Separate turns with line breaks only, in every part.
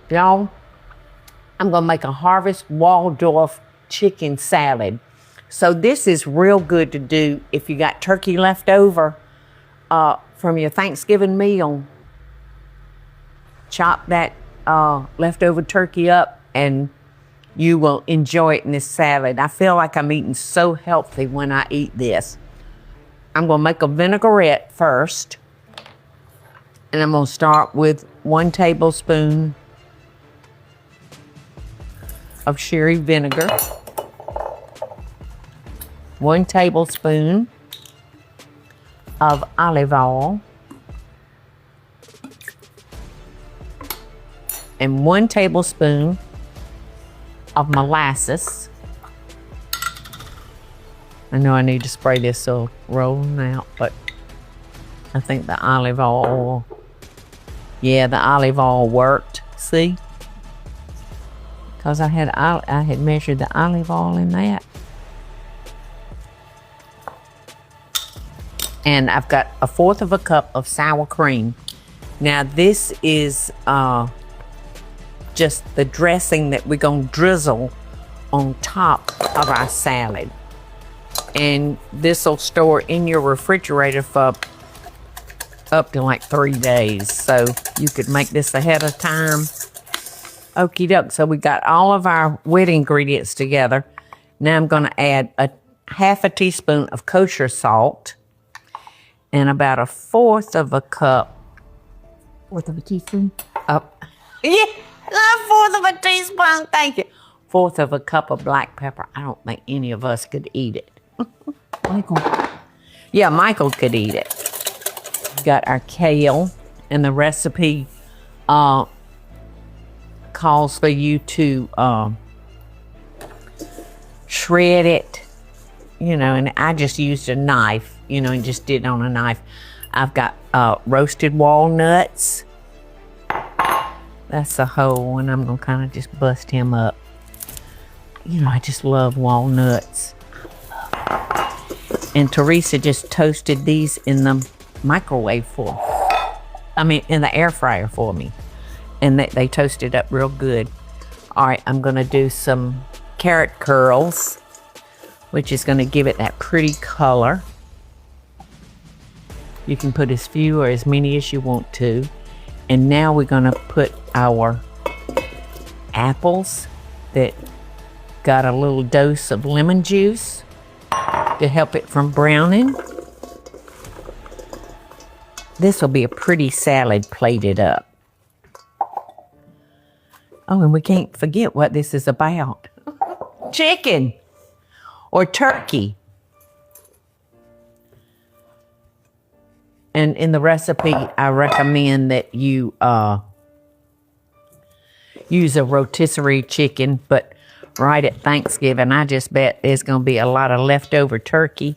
Y'all, I'm gonna make a Harvest Waldorf chicken salad. So this is real good to do if you got turkey left over from your Thanksgiving meal. Chop that leftover turkey up and you will enjoy it in this salad. I feel like I'm eating so healthy when I eat this. I'm gonna make a vinaigrette first. And I'm gonna start with 1 tablespoon of sherry vinegar, 1 tablespoon of olive oil, and 1 tablespoon of molasses. I know I need to spray this so rolling out, but I think the olive oil, yeah, the olive oil worked. See? Because I had measured the olive oil in that. And I've got 1/4 cup of sour cream. Now this is just the dressing that we're gonna drizzle on top of our salad. And this will store in your refrigerator for up to like 3 days. So you could make this ahead of time. Okie doke. So we got all of our wet ingredients together. Now I'm gonna add 1/2 teaspoon of kosher salt and about 1/4 cup. 1/4 teaspoon? Yeah, 1/4 teaspoon, thank you. 1/4 cup of black pepper. I don't think any of us could eat it. Michael. Yeah, Michael could eat it. Got our kale, and the recipe calls for you to shred it, you know, and I just used a knife, you know, and just did it on a knife. I've got roasted walnuts. That's a whole one. I'm gonna kind of just bust him up. You know, I just love walnuts. And Teresa just toasted these in the microwave in the air fryer for me. And they toasted up real good. All right, I'm gonna do some carrot curls, which is gonna give it that pretty color. You can put as few or as many as you want to. And now we're gonna put our apples that got a little dose of lemon juice to help it from browning. This will be a pretty salad plated up. Oh, and we can't forget what this is about. Chicken or turkey. And in the recipe, I recommend that you use a rotisserie chicken, but right at Thanksgiving, I just bet there's going to be a lot of leftover turkey.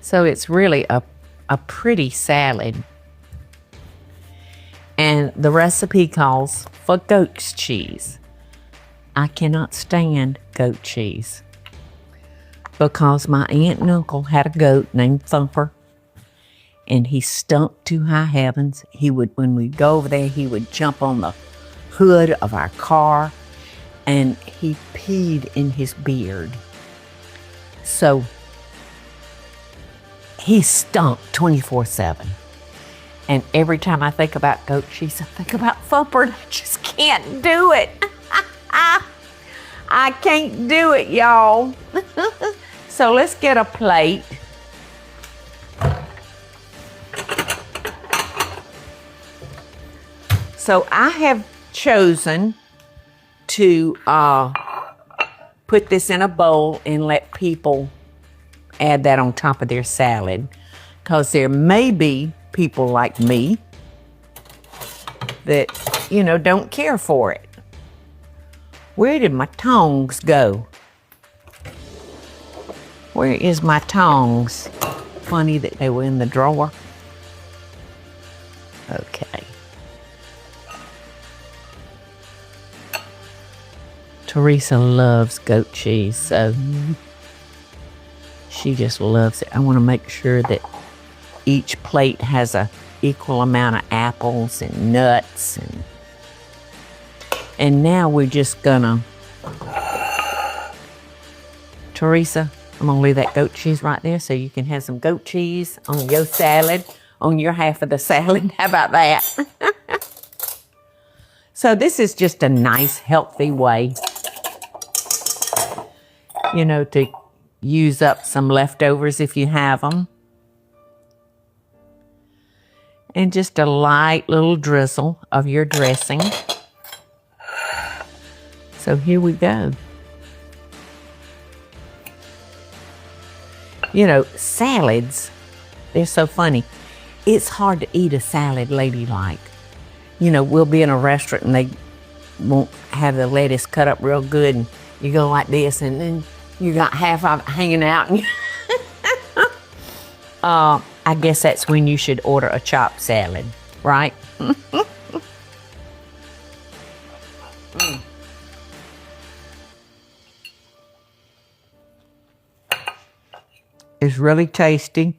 So it's really a pretty salad. And the recipe calls for goat's cheese. I cannot stand goat cheese because my aunt and uncle had a goat named Thumper, and he stunk to high heavens. He would, when we go over there, he would jump on the hood of our car, and he peed in his beard. So he stunk 24/7. And every time I think about goat cheese, I think about Thumper, and I just can't do it. I can't do it, y'all. So let's get a plate. So I have chosen to put this in a bowl and let people add that on top of their salad, because there may be people like me that, you know, don't care for it. Where did my tongs go? Where is my tongs? Funny that they were in the drawer. Okay. Teresa loves goat cheese, so she just loves it. I want to make sure that each plate has a equal amount of apples and nuts. And now we're just gonna, Teresa, I'm gonna leave that goat cheese right there so you can have some goat cheese on your salad, on your half of the salad. How about that? So this is just a nice, healthy way, you know, to use up some leftovers if you have them. And just a light little drizzle of your dressing. So here we go. You know, salads, they're so funny. It's hard to eat a salad ladylike. You know, we'll be in a restaurant and they won't have the lettuce cut up real good, and you go like this, and then you got half of it hanging out. I guess that's when you should order a chopped salad, right? It's really tasty.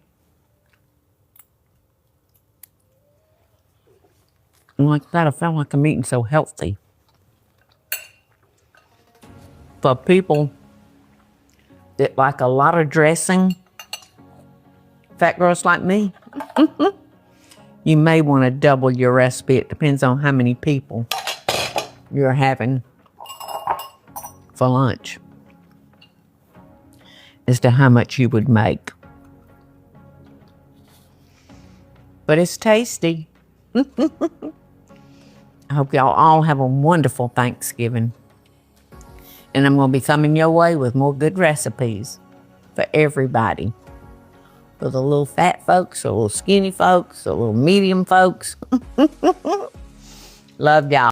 And like that, I felt like I'm eating so healthy. For people that like a lot of dressing, fat girls like me, you may want to double your recipe. It depends on how many people you're having for lunch as to how much you would make. But it's tasty. I hope y'all all have a wonderful Thanksgiving. And I'm going to be coming your way with more good recipes for everybody. For the little fat folks, the little skinny folks, the little medium folks. Love y'all.